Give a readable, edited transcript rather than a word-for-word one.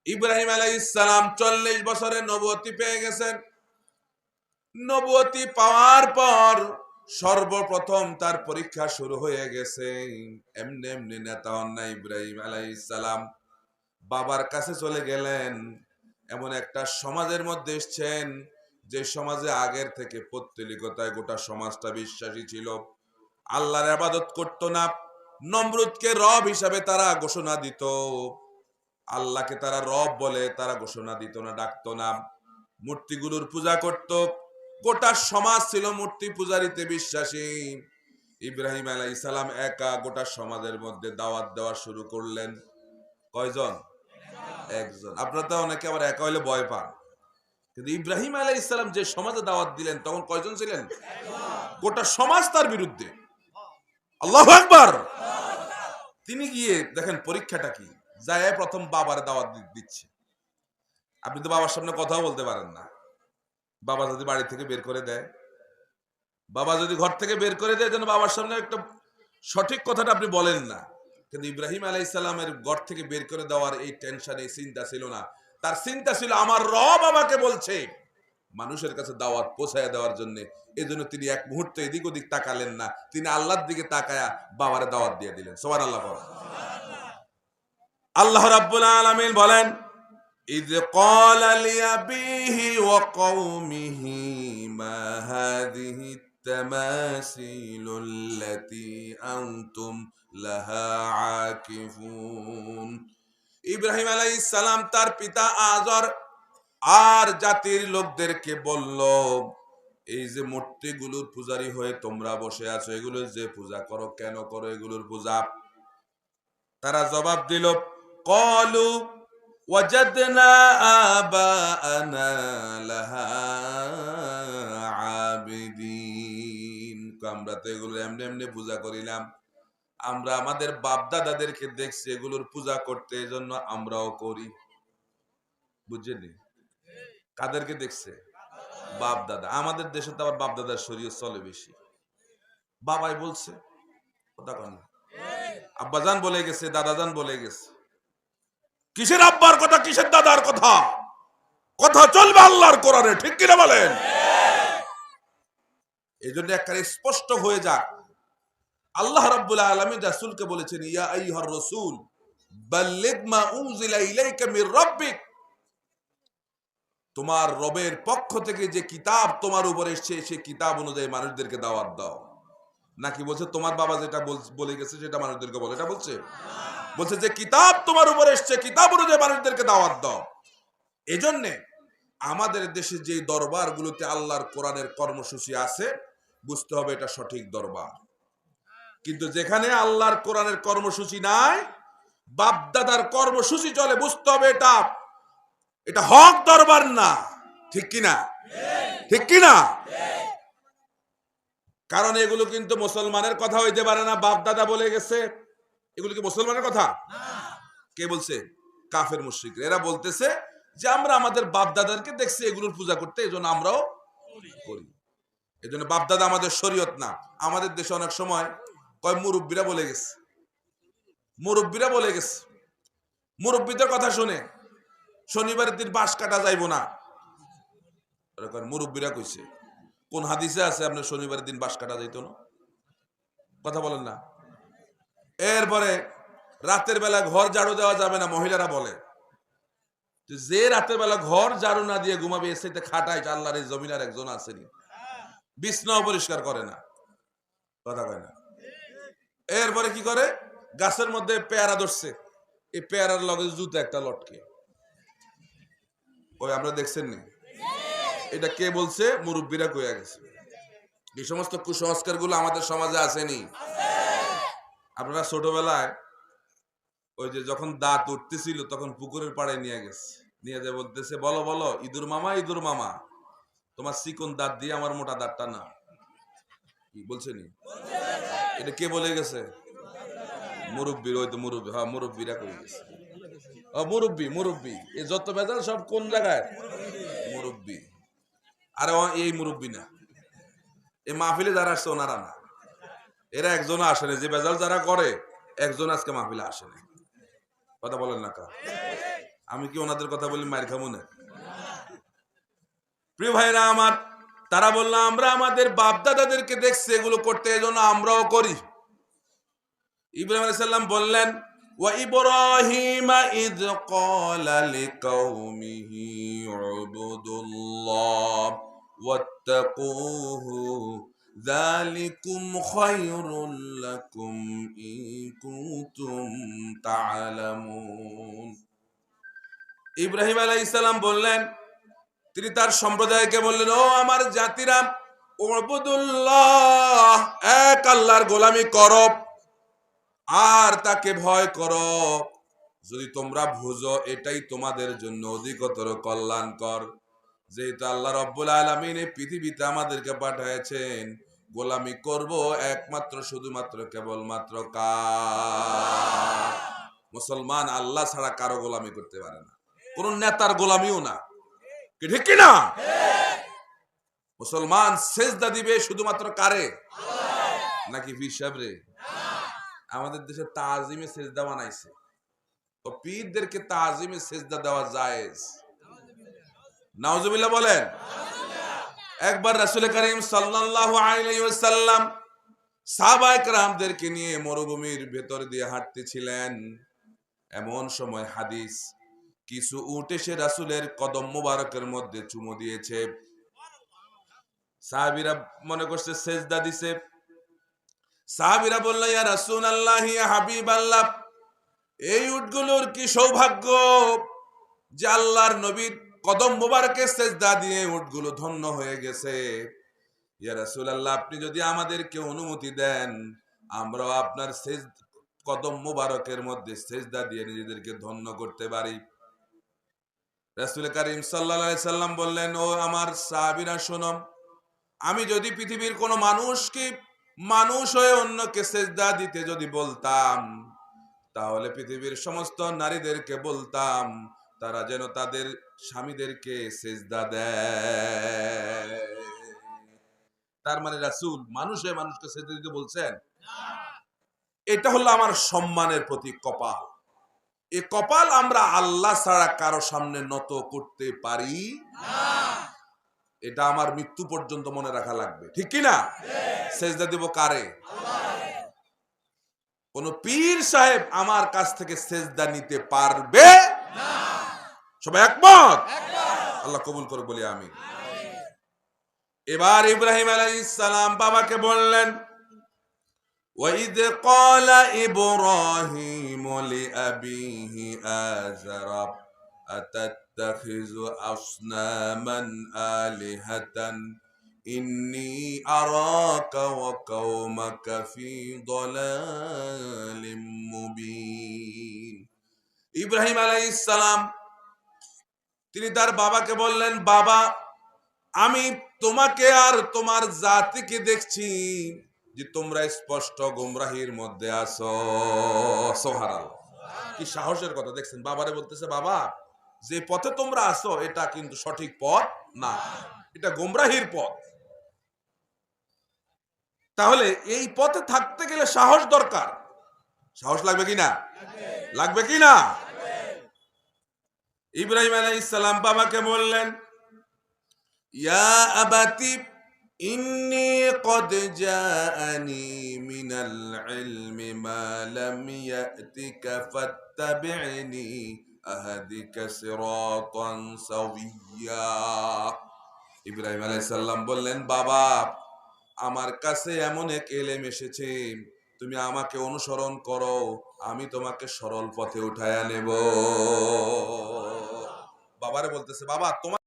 ইব্রাহিম আলাইহিস সালাম 40 বছরে নবুয়তি পেয়ে গেছেন। নবুয়তি পাওয়ার পর সর্বপ্রথম তার পরীক্ষা শুরু হয়ে গেছে। এমনি এমনি নেতা হন না ইব্রাহিম আলাইহিস সালাম, বাবার কাছে চলে গেলেন। এমন একটা সমাজের মধ্যে এসছেন যে সমাজে আগের থেকে পৌত্তলিকতায় গোটা সমাজটা বিশ্বাসী ছিল, আল্লাহর ইবাদত করতো না। নমরুদকে রব হিসাবে তারা ঘোষণা দিত, আল্লাহকে তারা রব বলে তারা ঘোষণা দিত না, ডাকতো না। মূর্তিগুলোর পূজা করত, গোটা সমাজ ছিল মূর্তি পূজারিতে বিশ্বাসী। ইব্রাহিম আলাইহিস সালাম একা গোটা সমাজের মধ্যে দাওয়াত দেওয়া শুরু করলেন। কয়জন? একজন। আপনারা তো অনেকে আবার একা হইলে ভয় পান, কিন্তু ইব্রাহিম আলাইহিস সালাম যে সমাজে দাওয়াত দিলেন তখন কয়জন ছিলেন? গোটা সমাজ তার বিরুদ্ধে। আল্লাহু আকবার। তিনি গিয়ে দেখেন পরীক্ষাটা কি, যায় প্রথম বাবার দাওয়াত দিচ্ছে। আপনি তো বাবার সামনে কথাও বলতে পারেন না। বাবা যদি বাড়ি থেকে বের করে দেয়, বাবা যদি ঘর থেকে বের করে দেয়, যেন বাবার সামনে একটা সঠিক কথাটা আপনি বলেন না। কিন্তু ইব্রাহিম আলাইহিস সালামের ঘর থেকে বের করে দেওয়ার এই টেনশন, এই চিন্তা ছিল না। তার চিন্তা ছিল আমার রব আমাকে বলছে মানুষের কাছে দাওয়াত পৌঁছায় দেওয়ার জন্য। এই জন্য তিনি এক মুহূর্তে এদিক ওদিক তাকালেন না, তিনি আল্লাহর দিকে তাকায়া বাবারে দাওয়াত দিয়ে দিলেন। সুবহানাল্লাহ। আল্লাহ রাব্বুল আলামিন বলেন, إذ قال لأبيه وقومه ما هذه التماثيل التي أنتم لها عاكفون। ইব্রাহিম আলাইহিস সালাম তার পিতা আজর আর জাতির লোকদেরকে বলল, এই যে মূর্তিগুলোর পূজারী হয়ে তোমরা বসে আছো, এগুলোর যে পূজা করো, কেন করো এগুলোর পূজা? তারা জবাব দিল, ক্বালু ওয়াজাদনা আবাআনা লাহা আবিদিন। আমরা তো এগুলো এমনি এমনি পূজা করিলাম, আমরা আমাদের বাপ দাদাদেরকে দেখছি এগুলোর পূজা করতে, এজন্য আমরাও করি। বুঝছেন? কাদেরকে দেখছে? বাপ দাদা। আমাদের দেশে তো আবার বাপ দাদার শরীয়ত চলে বেশি। বাবাই বলছে, কথা কন না, আব্বাজান বলে গেছে, দাদাজান বলে গেছে। কিসের আব্বার কথা, কিসের দাদার কথা? কথা চলবে আল্লাহর কোরআনে, ঠিক কিনা বলেন? এই জন্য একটা স্পষ্ট হয়ে যাক, আল্লাহ রাব্বুল আলামিন রাসূলকে বলেছেন, ইয়া আইয়ুহার রাসূল বাল্লিগ মা উনজিলা ইলাইকা মির রাব্বিক। তোমার রবের পক্ষ থেকে যে কিতাব তোমার উপর এসেছে সেই কিতাব অনুযায়ী মানুষদেরকে দাওয়াত দাও। নাকি বলছে তোমার বাবা যেটা বলে গেছে সেটা মানুষদেরকে বলে? এটা বলছে? বলছে যে কিতাব তোমার উপর এসেছে কিতাব অনুযায়ী মানুষদেরকে দাওয়াত দাও। এজন্য আমাদের দেশে যে দরবারগুলোতে আল্লাহর কোরআনের কর্মসূচি আছে, বুঝতে হবে এটা সঠিক দরবার। কিন্তু যেখানে আল্লাহর কোরআনের কর্মসূচি নাই, বাপদাদার কর্মসূচি চলে, বুঝতে হবে এটা হক দরবার না। ঠিক কিনা? ঠিক কিনা? কারণ এগুলো কিন্তু মুসলমানের কথা হইতে পারে না। বাপদাদা বলে গেছে, এগুলো কি মুসলমানের কথা? কে বলছে? কাফের মুশরিকরা। এরা বলতেছে যে আমরা আমাদের বাপদাদাদেরকে দেখছি এগুলোর পূজা করতে, এজন্য আমরাও করি। এজন্য বাপদাদা আমাদের শরীয়ত না। আমাদের দেশে অনেক সময় কয় মুরব্বীরা বলে গেছে, মুরব্বীরা বলে গেছে। মুরব্বীদের কথা শুনে শনিবারের দিন বাঁশ কাটা যাইব না, মুরব্বীরা কইছে। কোন হাদিসে আছে আপনার শনিবারের দিন বাঁশ কাটা যাইতো না? কথা বলেন না। এরপরে রাতের বেলা ঘর ঝাড়ু দেওয়া যাবে না, মহিলারা বলে। যে রাতের বেলা ঘর ঝাড়ু না দিয়ে ঘুমাবে, এসে খাটায় আল্লাহর এই জমিনার একজন আসেনি, বিছনাও পরিষ্কার করে না, কথা কয় না। এরপরে কি করে? গাছের মধ্যে পেয়ারা ধরছে, এই পেয়ারার লগে জুতো একটা লটকে। ওই আপনারা দেখছেন নি? এটা কে বলছে? মুরব্বীরা কইয়া গেছে। এই সমস্ত কুসংস্কার গুলো আমাদের সমাজে আসেনি। আপনারা ছোটবেলায় ওই যে যখন দাঁত উঠতেছিল তখন পুকুরের পাড়ে নিয়ে গেছে, নিয়ে যে বলতেছে, বলো বলো ইঁদুর মামা, ইঁদুর মামা, তোমার চিকন দাঁত দিয়ে আমার মোটা দাঁতটা না। কি বলছে নি? এটা কে বলে গেছে? মুরব্বী। ওই তো মুরব্বী, হ্যাঁ মুরব্বীরা কই গেছে। মুরব্বী, মুরব্বী। এই যত ভেজাল সব কোন জায়গায়? মুরব্বী। আরে এই মুরব্বী না, এই মাহফিলে যারা আসছে ওনারা না, এরা একজনও আসেনি। যে বেজাল যারা করে একজন আজকে মাহফিলে আসেনি। কথা বলেন না কা? আমি কি ওনাদের কথা বলি মার খাবো না? প্রিয় ভাইরা আমার, তারা বলল আমরা আমাদের বাপ দাদাদেরকে দেখছি এগুলো করতে, এজন্য আমরাও করি। ইব্রাহিম আলাইহিস সালাম বললেন, ওয়া ইব্রাহিমা ইয ক্বালা লিকাওমিহি উবুদুল্লাহ ওয়াত্তাকুহু যালিকুম খায়রুল লাকুম ইন কুনতুম তা'লামুন। ইব্রাহিম আলাইহিস সালাম বললেন, তিনি তার সম্প্রদায়কে বললেন, ও আমার জাতিরা, উবুদুল্লাহ, এক আল্লাহর গোলামি করো আর তাকে ভয় করো। যদি তোমরা বুঝো এটাই তোমাদের জন্য অধিকতর কল্যাণকর। যেহেতু আল্লাহ রাব্বুল আলামিন এই পৃথিবীতে আমাদেরকে পাঠিয়েছেন, গোলামি করব একমাত্র শুধুমাত্র কেবলমাত্র কার? মুসলমান আল্লাহ ছাড়া কারো গোলামি করতে পারে না, কোন নেতার গোলামিও না, ঠিক কি না? মুসলমান সেজদা দিবে শুধুমাত্র কারে? নাকি পীর সাহেবরে? আমাদের দেশে তাজিমে সেজদা বানাইছে, তো পীরদেরকে তাজিমে সেজদা দেওয়া জায়েজ। নাউজুবিল্লাহ বলেন। একবার রাসূল করিম সাল্লাল্লাহু আলাইহি ওয়াসাল্লাম সাহাবায়ে কেরামদেরকে নিয়ে মরুভূমির ভেতর দিয়ে হাঁটতেছিলেন। এমন সময় হাদিস, কিছু উট এসে রাসূলের কদম মোবারকের মধ্যে চুমু দিয়েছে। সাহাবীরা মনে করছে সেজদা দিছে। সাহাবীরা বলল, ইয়া রাসূলুল্লাহ, ইয়া হাবিবাল্লাহ, এই উটগুলোর কি সৌভাগ্য যে আল্লাহর নবীর কদম মোবারকে সেজদা দিয়ে উটগুলো ধন্য হয়ে গেছে। ইয়া রাসূলুল্লাহ, আপনি যদি আমাদেরকে অনুমতি দেন, আমরাও আপনার কদম মোবারকের মধ্যে সেজদা দিয়ে নিজেদেরকে ধন্য করতে পারি। রাসূল করিম সাল্লাল্লাহু আলাইহি সাল্লাম বললেন, ও আমার সাহাবীরা শোনো, আমি যদি পৃথিবীর কোন মানুষকে মানুষ হয়ে অন্যকে সেজদা দিতে যদি বলতাম, তাহলে পৃথিবীর সমস্ত নারীদেরকে বলতাম তারা যেন তাদের স্বামীদেরকে সেজদা দেয়। তার মানে রাসূল মানুষ হয়ে মানুষকে সেজদা দিতে বলছেন? এটা হলো আমার সম্মানের প্রতীক কপাল। এই কপাল আমরা আল্লাহ ছাড়া কারো সামনে নত করতে পারি না। এটা আমার মৃত্যু পর্যন্ত মনে রাখা লাগবে, ঠিক কি না? সেজদা দেব কারে? কোন পীর সাহেব আমার কাছ থেকে সেজদা নিতে পারবে না। সবাই একমত? আল্লাহ কবুল করে বলি আমিন। এবার ইব্রাহিম আলাইহিস সালাম বাবাকে বললেন, وَإِذْ قَالَ إِبْرَاهِيمُ لِأَبِيهِ آزَرَ أَتَتَّخِذُ أَصْنَامًا آلِهَةً إِنِّي أَرَاكَ وَقَوْمَكَ فِي ضَلَالٍ مُبِينٍ। ইব্রাহিম আলাইহিস সালাম তিনি তার বাবাকে বললেন, বাবা, আমি তোমাকে আর তোমার জাতিকে দেখছি যে তোমরা স্পষ্ট গোমরাহির মধ্যে আছো। সুবহানাল্লাহ, কি সাহসের কথা দেখছেন। বাবারে বলতেছে, বাবা, যে পথে তোমরা আছো এটা কিন্তু সঠিক পথ না, এটা গোমরাহির পথ। তাহলে এই পথে থাকতে গেলে সাহস দরকার। সাহস লাগবে কিনা? লাগবে কিনা? ইব্রাহিম আলাইহিস সালাম বাবাকে বললেন, ইয়া আবাতি ইন্নী কদ জাআনি মিনাল ইলমি মা লাম ইয়াতিকা ফাত্তাবি'নি আহদিকা সিরাতান সাওয়্যা। ইব্রাহিম আলাইহিস সালাম বললেন, বাবা, আমার কাছে এমন এক ইলম এসেছে, তুমি আমাকে অনুসরণ করো, আমি তোমাকে সরল পথে উঠায়া নেব। বাবারে বলতেছে, বাবা তোমার